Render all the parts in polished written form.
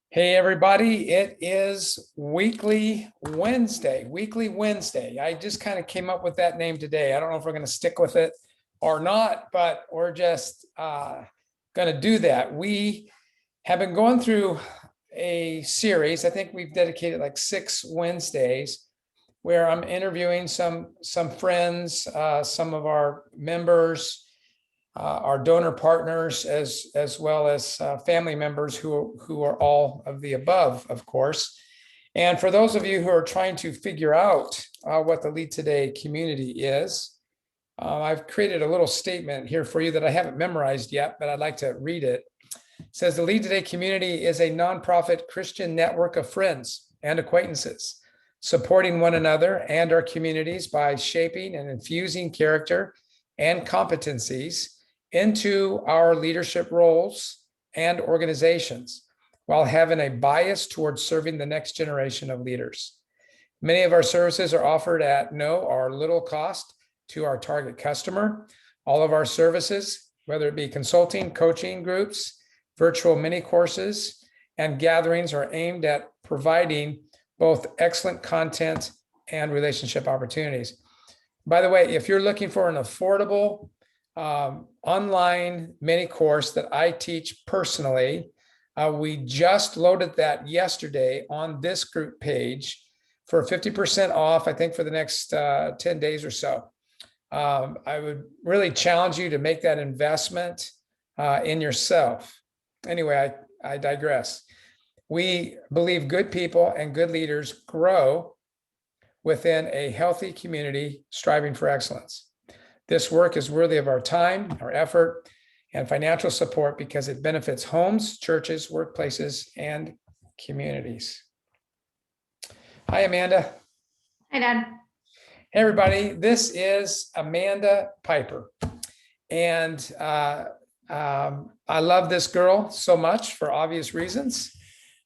Hey, everybody, it is Weekly Wednesday. Weekly Wednesday. I just kind of came up with that name today. I don't know if we're going to stick with it or not, but we're just going to do that. We have been going through a series. I think we've dedicated like 6 Wednesdays where I'm interviewing some friends, some of our members, our donor partners, as well as family members who are all of the above, of course. And for those of you who are trying to figure out what the Lead Today community is, I've created a little statement here for you that I haven't memorized yet, but I'd like to read it. It says the Lead Today community is a nonprofit Christian network of friends and acquaintances, supporting one another and our communities by shaping and infusing character and competencies into our leadership roles and organizations while having a bias towards serving the next generation of leaders. Many of our services are offered at no or little cost to our target customer. All of our services, whether it be consulting, coaching groups, virtual mini courses, and gatherings, are aimed at providing both excellent content and relationship opportunities. By the way, if you're looking for an affordable online mini course that I teach personally, we just loaded that yesterday on this group page for 50% off, I think for the next 10 days or so. I would really challenge you to make that investment in yourself. Anyway, I digress. We believe good people and good leaders grow within a healthy community striving for excellence. This work is worthy of our time, our effort, and financial support because it benefits homes, churches, workplaces, and communities. Hi, Amanda. Hi, Dad. Hey, everybody. This is Amanda Piper. And I love this girl so much for obvious reasons.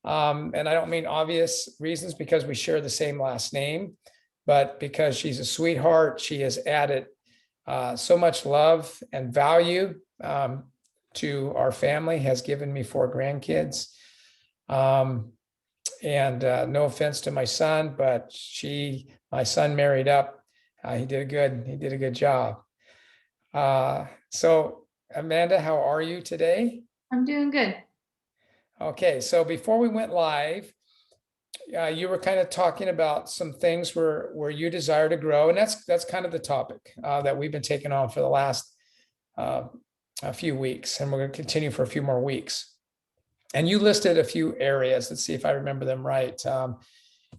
And I don't mean obvious reasons because we share the same last name, but because she's a sweetheart. She has added so much love and value to our family, has given me 4 grandkids. And no offense to my son, but my son married up. He did a good job. So Amanda, how are you today? I'm doing good. Okay, so before we went live, you were kind of talking about some things where you desire to grow, and that's kind of the topic that we've been taking on for the last a few weeks, and we're going to continue for a few more weeks. And you listed a few areas. Let's see if I remember them right.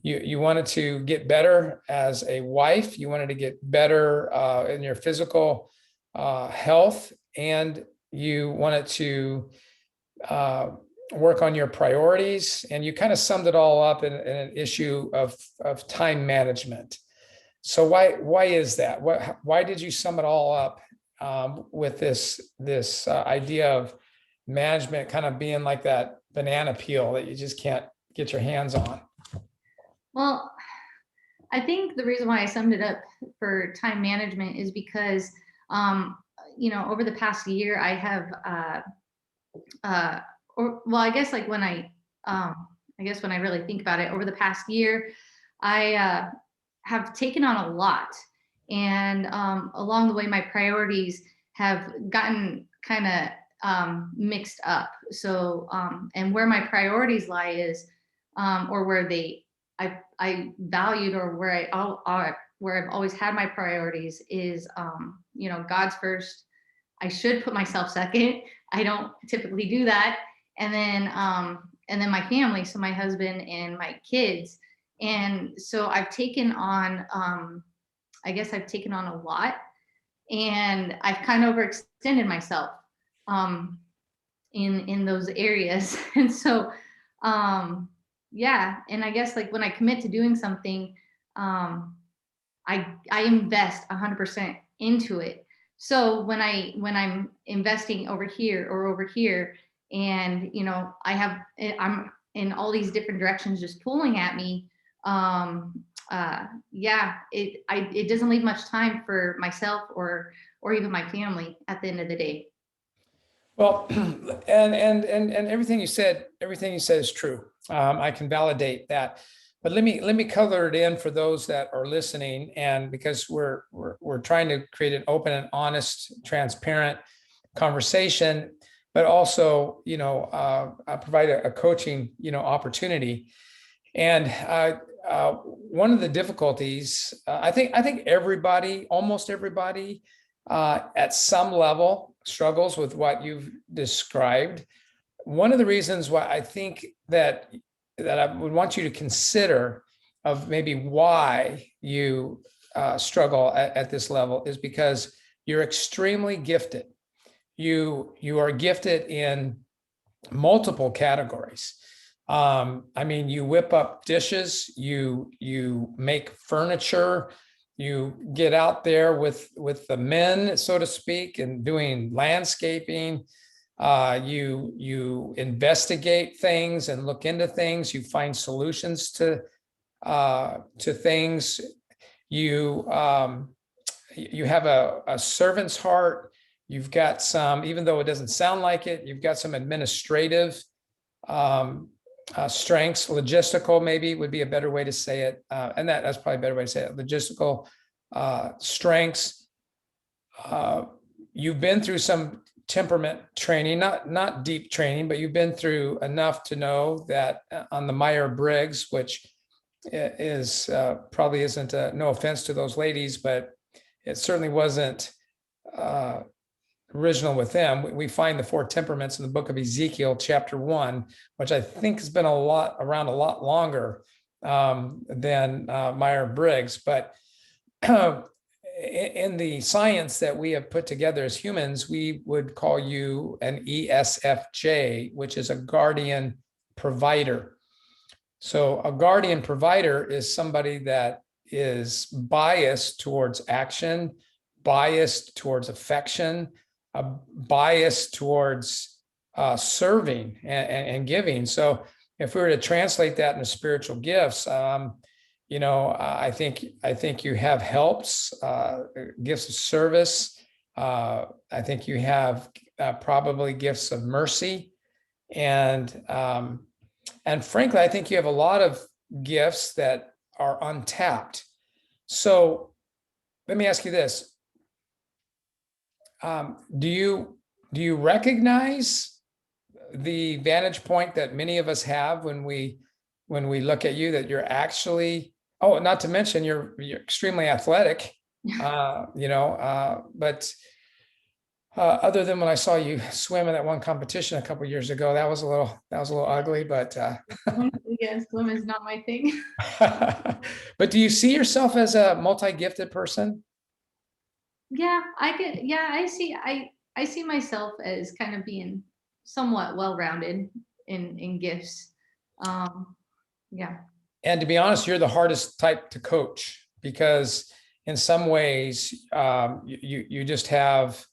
You wanted to get better as a wife. You wanted to get better in your physical health, and you wanted to work on your priorities, and you kind of summed it all up in an issue of time management. So why is that? Why did you sum it all up with this idea of management kind of being like that banana peel that you just can't get your hands on? Well, I think the reason why I summed it up for time management is because, over the past year, I have, I guess like when I really think about it, over the past year, I have taken on a lot, and along the way, my priorities have gotten kind of mixed up. So, and where my priorities lie is, or where I valued, or where I've always had my priorities is, God's first. I should put myself second. I don't typically do that. And then my family, so my husband and my kids. And so I've taken on, I guess I've taken on a lot, and I've kind of overextended myself in those areas. And so, yeah. And I guess like when I commit to doing something, I invest 100% into it. So when I'm investing over here or over here, and I'm in all these different directions just pulling at me, it doesn't leave much time for myself or even my family at the end of the day. Well, and everything you said is true. I can validate that. But let me color it in for those that are listening, and because we're trying to create an open and honest, transparent conversation, but also, provide a coaching, opportunity. And one of the difficulties, I think everybody, almost everybody, at some level struggles with what you've described. One of the reasons why I think that I would want you to consider of maybe why you struggle at this level is because you're extremely gifted. You are gifted in multiple categories. I mean, you whip up dishes, you make furniture, you get out there with the men, so to speak, and doing landscaping. You investigate things and look into things. You find solutions to things. You have a servant's heart. You've got some, even though it doesn't sound like it, you've got some administrative strengths. Logistical maybe would be a better way to say it, and that's probably a better way to say it. Logistical strengths. You've been through some temperament training, not deep training, but you've been through enough to know that on the Myers-Briggs, which is probably isn't no offense to those ladies, but it certainly wasn't original with them. We find the 4 temperaments in the book of Ezekiel, chapter 1, which I think has been around a lot longer than Myers-Briggs. But in the science that we have put together as humans, we would call you an ESFJ, which is a guardian provider. So a guardian provider is somebody that is biased towards action, biased towards affection, biased towards serving and giving. So if we were to translate that into spiritual gifts, I think you have helps, gifts of service. I think you have probably gifts of mercy, and frankly, I think you have a lot of gifts that are untapped. So let me ask you this: do you recognize the vantage point that many of us have when we look at you, that you're actually, oh, not to mention you're extremely athletic, but other than when I saw you swim in that one competition a couple of years ago, that was a little ugly, but yeah, swim is not my thing. but do you see yourself as a multi-gifted person? Yeah, I see myself as kind of being somewhat well-rounded in gifts. Yeah. And to be honest, you're the hardest type to coach, because in some ways you just have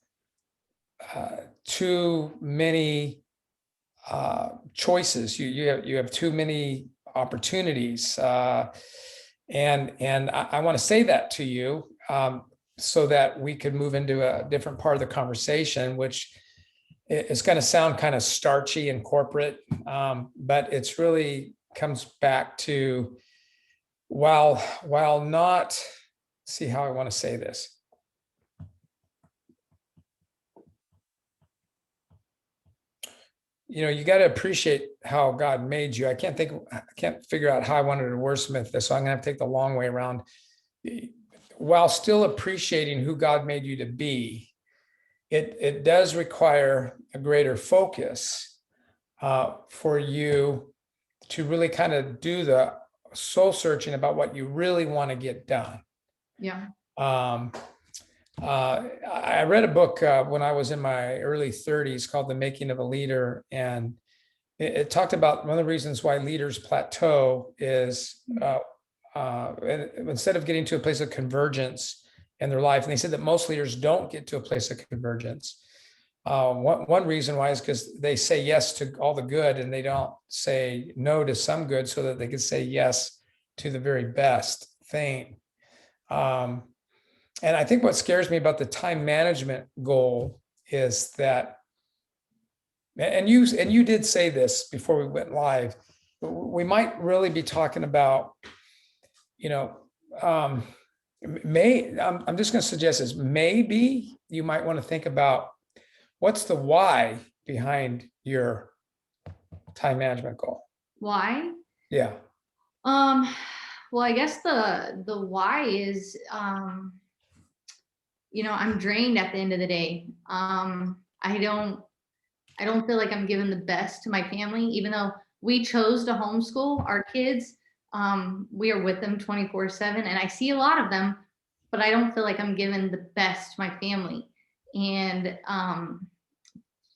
too many choices. You have too many opportunities, and I want to say that to you, so that we could move into a different part of the conversation, which is going to sound kind of starchy and corporate, but it's really comes back to, while not, see how I want to say this. You got to appreciate how God made you. I can't figure out how I wanted to wordsmith this, so I'm going to have to take the long way around. While still appreciating who God made you to be, it does require a greater focus for you to really kind of do the soul searching about what you really want to get done. Yeah. I read a book when I was in my early 30s called The Making of a Leader, and it talked about one of the reasons why leaders plateau is instead of getting to a place of convergence in their life, and they said that most leaders don't get to a place of convergence. One reason why is because they say yes to all the good and they don't say no to some good, so that they can say yes to the very best thing. And I think what scares me about the time management goal is that And you did say this before we went live, we might really be talking about, you know, I'm just going to suggest this, maybe you might want to think about what's the why behind your time management goal. Why? Yeah. Well, I guess the why is, I'm drained at the end of the day. I don't feel like I'm giving the best to my family, even though we chose to homeschool our kids. We are with them 24/7, and I see a lot of them, but I don't feel like I'm giving the best to my family. And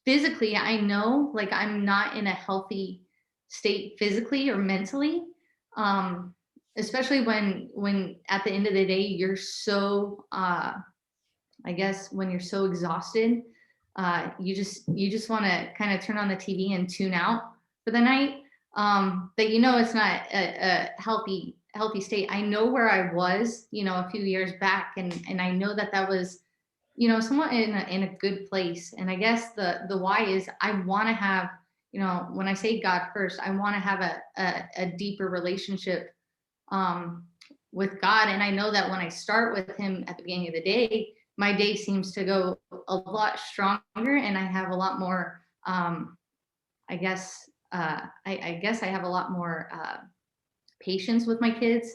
physically, I know like I'm not in a healthy state physically or mentally. Especially when at the end of the day you're so I guess when you're so exhausted, you just want to kind of turn on the TV and tune out for the night. That it's not a healthy state. I know where I was, a few years back, and I know that was, somewhat in a good place. And I guess the why is I want to have, when I say God first, I want to have a deeper relationship with God. And I know that when I start with Him at the beginning of the day, my day seems to go a lot stronger, and I have a lot more. I guess I guess I have a lot more patience with my kids,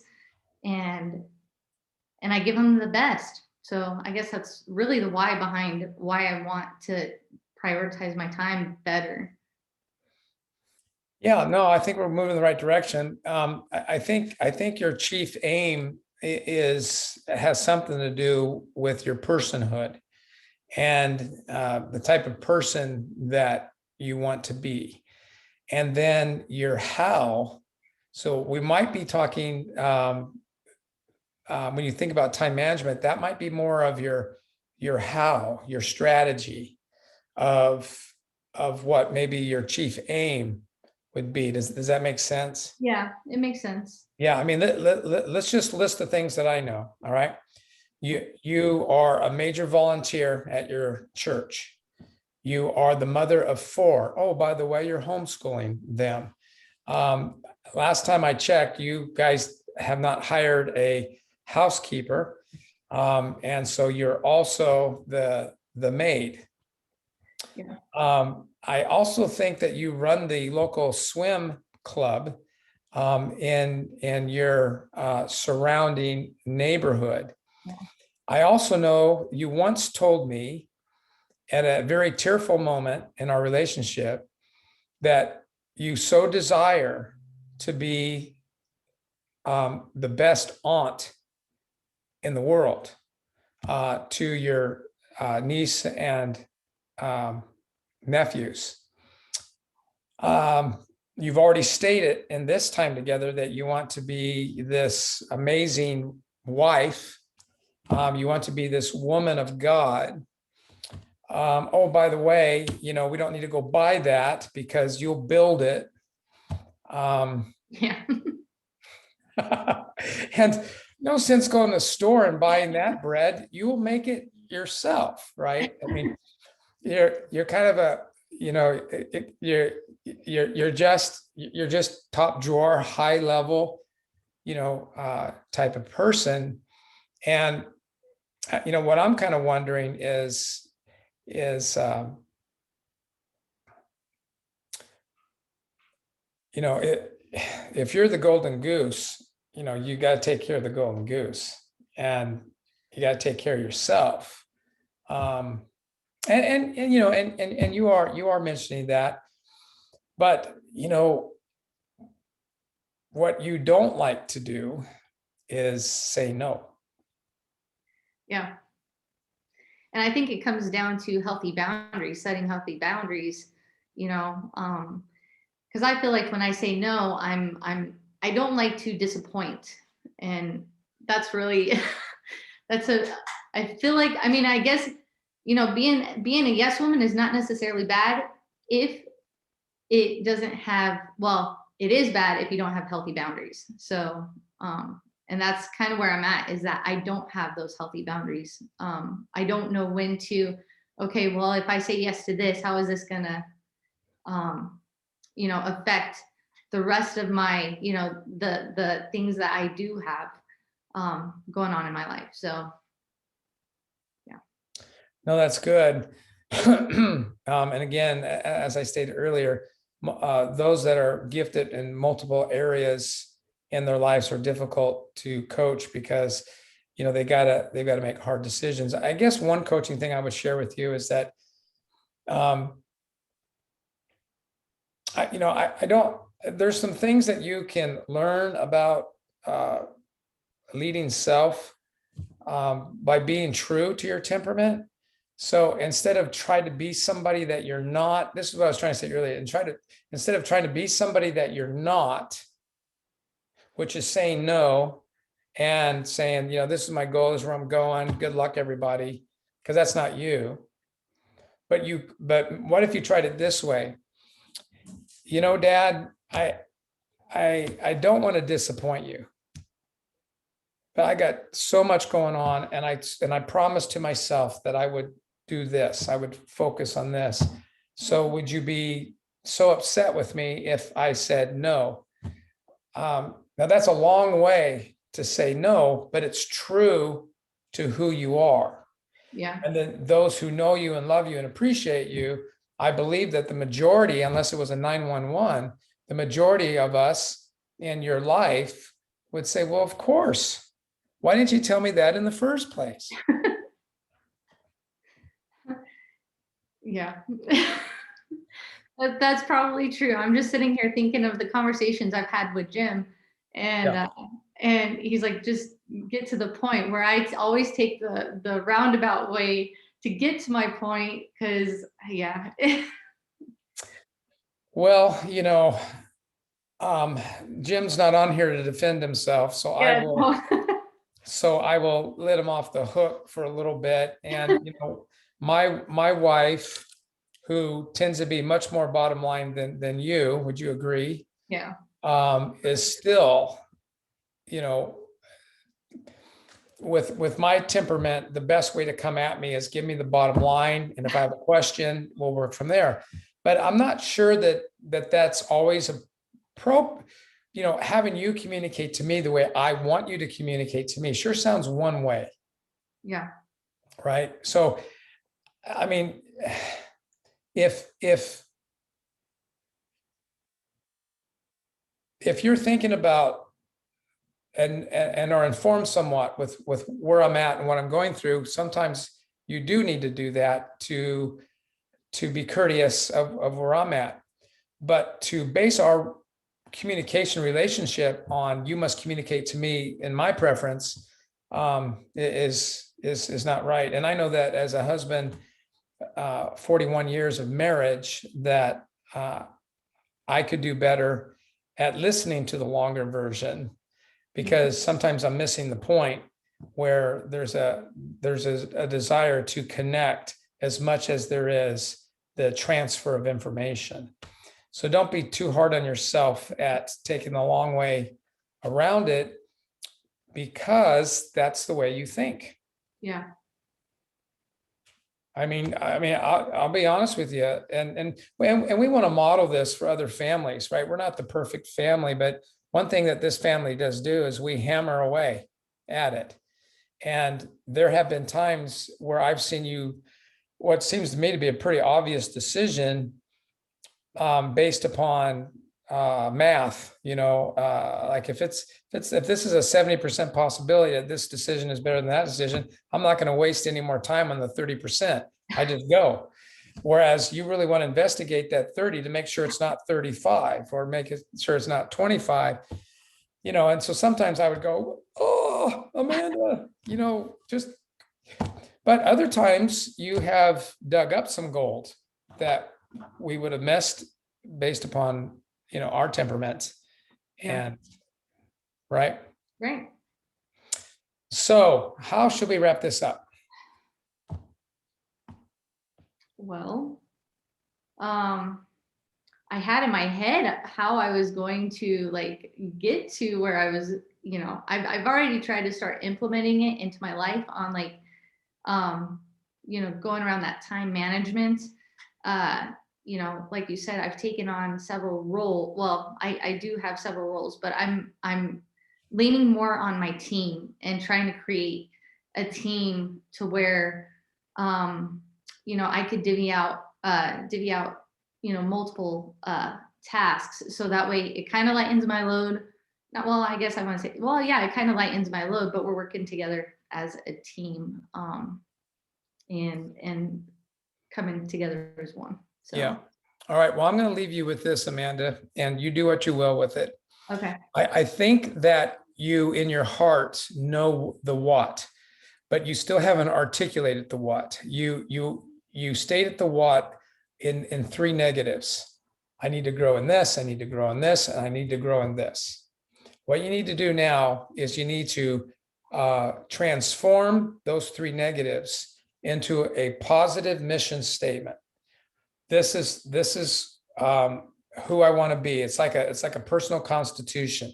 and I give them the best. So I guess that's really the why behind why I want to prioritize my time better. Yeah, no, I think we're moving in the right direction. I think your chief aim has something to do with your personhood and the type of person that you want to be, and then your how. So we might be talking when you think about time management, that might be more of your how, your strategy of what maybe your chief aim would be. Does that make sense? Yeah, it makes sense. Yeah, I mean, let's just list the things that I know. All right. You are a major volunteer at your church. You are the mother of 4. Oh, by the way, you're homeschooling them. Last time I checked, you guys have not hired a housekeeper. And so you're also the maid. Yeah. I also think that you run the local swim club in your surrounding neighborhood. Yeah. I also know you once told me at a very tearful moment in our relationship that you so desire to be the best aunt in the world to your niece and nephews. You've already stated in this time together that you want to be this amazing wife. You want to be this woman of God. Oh, by the way, we don't need to go buy that because you'll build it. Yeah. And no sense going to the store and buying that bread. You will make it yourself, right? I mean, you're kind of a, you're just top drawer, high level, type of person. And what I'm kind of wondering is if you're the golden goose, you got to take care of the golden goose, and you got to take care of yourself. And you are mentioning that, but what you don't like to do is say no. Yeah. And I think it comes down to healthy boundaries, setting healthy boundaries, because I feel like when I say no, I don't like to disappoint. And that's really, I feel like, I guess, being a yes woman is not necessarily bad if it doesn't have, well, it is bad if you don't have healthy boundaries. So, and that's kind of where I'm at, is that I don't have those healthy boundaries. I don't know when to, okay, well, if I say yes to this, how is this gonna, affect the rest of my, the things that I do have going on in my life. So yeah. No, that's good. And again, as I stated earlier, those that are gifted in multiple areas in their lives are difficult to coach because, they've got to make hard decisions. I guess one coaching thing I would share with you is that, I don't, there's some things that you can learn about leading self by being true to your temperament. So instead of trying to be somebody that you're not, this is what I was trying to say earlier, instead of trying to be somebody that you're not, which is saying no and saying, this is my goal, this is where I'm going, good luck, everybody, because that's not you. But what if you tried it this way? Dad, I don't want to disappoint you, but I got so much going on, and I promised to myself that I would do this. I would focus on this. So would you be so upset with me if I said no? Now that's a long way to say no, but it's true to who you are. Yeah. And then those who know you and love you and appreciate you, I believe that the majority, unless it was a 911, the majority of us in your life would say, well, of course. Why didn't you tell me that in the first place? Yeah. That's probably true. I'm just sitting here thinking of the conversations I've had with Jim, and Yeah. And he's like, just get to the point, where I always take the roundabout way to get to my point. Cause yeah. Well, Jim's not on here to defend himself, so Yeah. I will let him off the hook for a little bit. And my wife, who tends to be much more bottom line than you, would you agree? Yeah. Is still, with my temperament, the best way to come at me is give me the bottom line, and if I have a question, we'll work from there. But I'm not sure that's always having you communicate to me the way I want you to communicate to me sure sounds one way. Yeah. Right. So, I mean, if you're thinking about and are informed somewhat with where I'm at and what I'm going through, sometimes you do need to do that to be courteous of where I'm at. But to base our communication relationship on you must communicate to me in my preference is not right. And I know that as a husband, 41 years of marriage, that I could do better at listening to the longer version, because sometimes I'm missing the point where there's a desire to connect as much as there is the transfer of information. So don't be too hard on yourself at taking the long way around it, because that's the way you think. Yeah. I mean, I'll be honest with you, and we want to model this for other families, right? We're not the perfect family, but one thing that this family does do is we hammer away at it. And there have been times where I've seen you, what seems to me to be a pretty obvious decision, based upon math, like if this is a 70% possibility that this decision is better than that decision, I'm not going to waste any more time on the 30%. I just go. Whereas you really want to investigate that 30 to make sure it's not 35, or make it sure it's not 25, and so sometimes I would go, oh, Amanda, but other times you have dug up some gold that we would have missed based upon, our temperaments. Yeah. And right. Right. So how should we wrap this up? Well, I had in my head how I was going to get to where I was, I've already tried to start implementing it into my life on going around that time management. like you said, I've taken on several roles. Well, I do have several roles, but I'm leaning more on my team and trying to create a team to where, I could divvy out, multiple tasks. So that way it kind of lightens my load. Not, well, I guess I want to say, well, yeah, it kind of lightens my load, but we're working together as a team, and coming together as one. So, Yeah. All right. Well, I'm going to leave you with this, Amanda, and you do what you will with it. okay. I think that you in your heart know the what, but you still haven't articulated the what. You stated the what in three negatives. I need to grow in this, I need to grow in this, and I need to grow in this. What you need to do now is you need to transform those three negatives into a positive mission statement. This is who I want to be. It's like a personal constitution.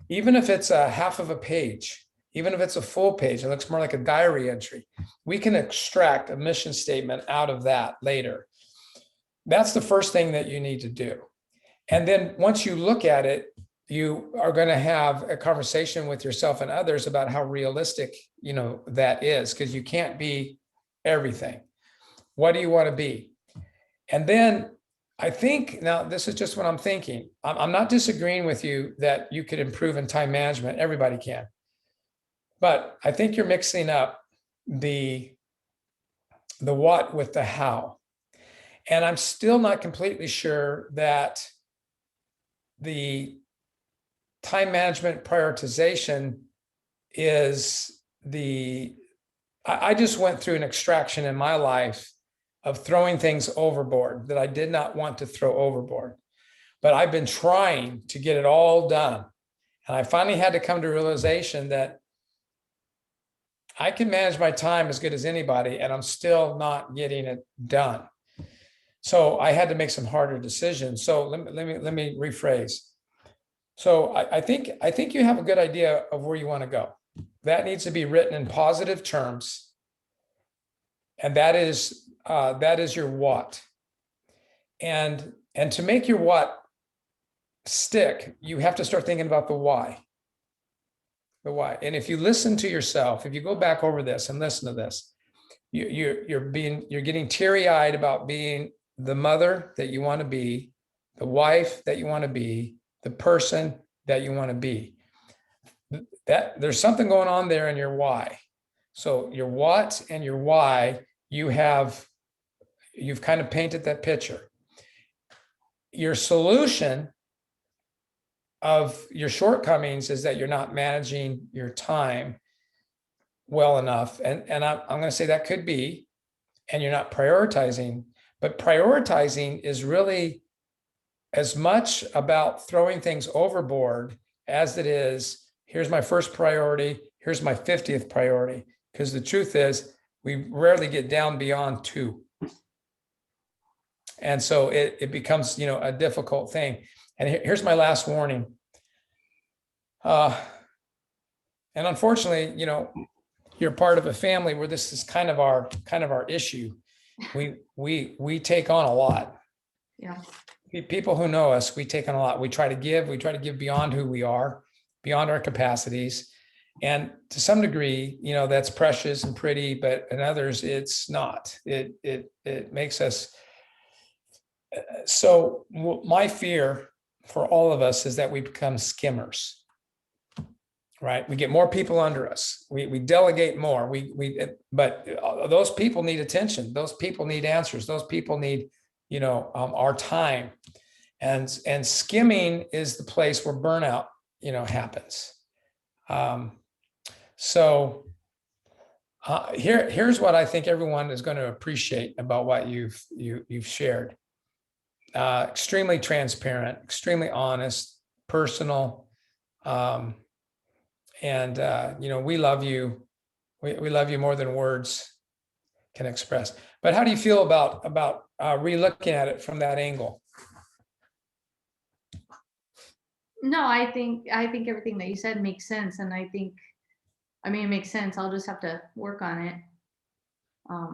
Even if it's a half of a page, even if it's a full page, it looks more like a diary entry. We can extract a mission statement out of that later. That's the first thing that you need to do. And then once you look at it, you are going to have a conversation with yourself and others about how realistic, that is, because you can't be everything. What do you want to be? And then I think, now this is just what I'm thinking. I'm not disagreeing with you that you could improve in time management. Everybody can. But I think you're mixing up the what with the how. And I'm still not completely sure that the time management prioritization is I just went through an extraction in my life of throwing things overboard that I did not want to throw overboard. But I've been trying to get it all done. And I finally had to come to realization that I can manage my time as good as anybody, and I'm still not getting it done. So I had to make some harder decisions. So let me rephrase. So I think you have a good idea of where you want to go. That needs to be written in positive terms, and that is your what. And to make your what stick, you have to start thinking about the why. The why. And if you listen to yourself, if you go back over this and listen to this, you're getting teary-eyed about being the mother that you want to be, the wife that you want to be, the person that you want to be. That there's something going on there in your why. So your what and your why, you've kind of painted that picture. Your solution of your shortcomings is that you're not managing your time well enough. And I'm going to say that could be, and you're not prioritizing, but prioritizing is really as much about throwing things overboard as it is, here's my first priority, here's my 50th priority. Because the truth is, we rarely get down beyond 2. And so it becomes, a difficult thing. And here's my last warning. And unfortunately, you're part of a family where this is kind of our issue. We take on a lot. Yeah. People who know us, we take on a lot. We try to give beyond who we are, beyond our capacities. And to some degree, that's precious and pretty, but in others, it's not. It makes us. So my fear for all of us is that we become skimmers, right? We get more people under us. We delegate more. But those people need attention. Those people need answers. Those people need, our time. And skimming is the place where burnout, happens. So here's what I think everyone is going to appreciate about what you've shared. Extremely transparent, extremely honest, personal, and we love you. We love you more than words can express. But how do you feel about re-looking at it from that angle? No, I think everything that you said makes sense, and it makes sense. I'll just have to work on it.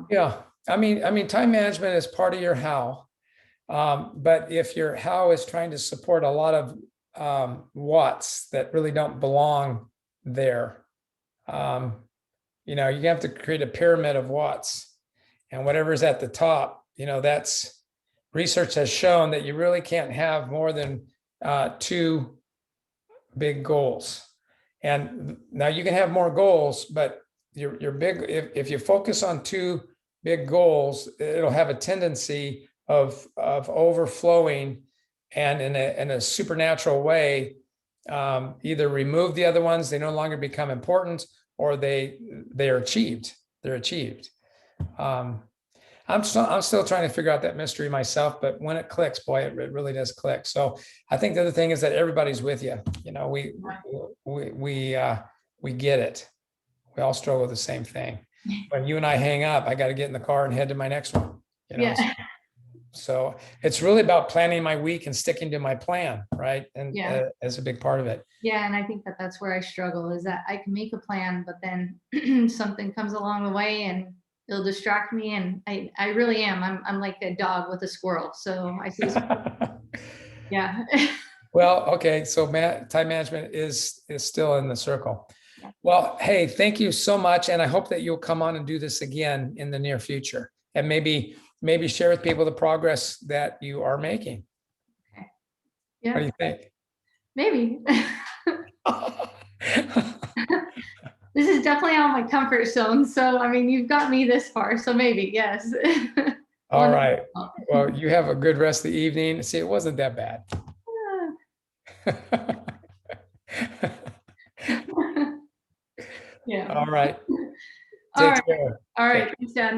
Yeah, I mean, time management is part of your how. But if your how is trying to support a lot of watts that really don't belong there, you know, you have to create a pyramid of watts, and whatever's at the top, you know, that's research has shown that you really can't have more than two big goals. And now you can have more goals, but your big, if you focus on two big goals, it'll have a tendency of overflowing, and in a supernatural way, either remove the other ones, they no longer become important, or they're achieved. They're achieved. I'm still trying to figure out that mystery myself, but when it clicks, boy, it really does click. So I think the other thing is that everybody's with you. You know, we get it. We all struggle with the same thing. When you and I hang up, I got to get in the car and head to my next one. You know, Yeah. so it's really about planning my week and sticking to my plan, right? And Yeah. as a big part of it. Yeah, and I think that that's where I struggle, is that I can make a plan, but then something comes along the way and it'll distract me. And I really am. I'm like a dog with a squirrel. So I see, yeah. Well, okay, so time management is still in the circle. Yeah. Well, hey, thank you so much, and I hope that you'll come on and do this again in the near future, and maybe share with people the progress that you are making. Okay. What do Yeah, you think? maybe. This is definitely out of my comfort zone. So, I mean, you've got me this far. So maybe, yes. All right. Well, you have a good rest of the evening. See, it wasn't that bad. Yeah. All right. All Take right. care. All Okay. right. Thanks, Dad.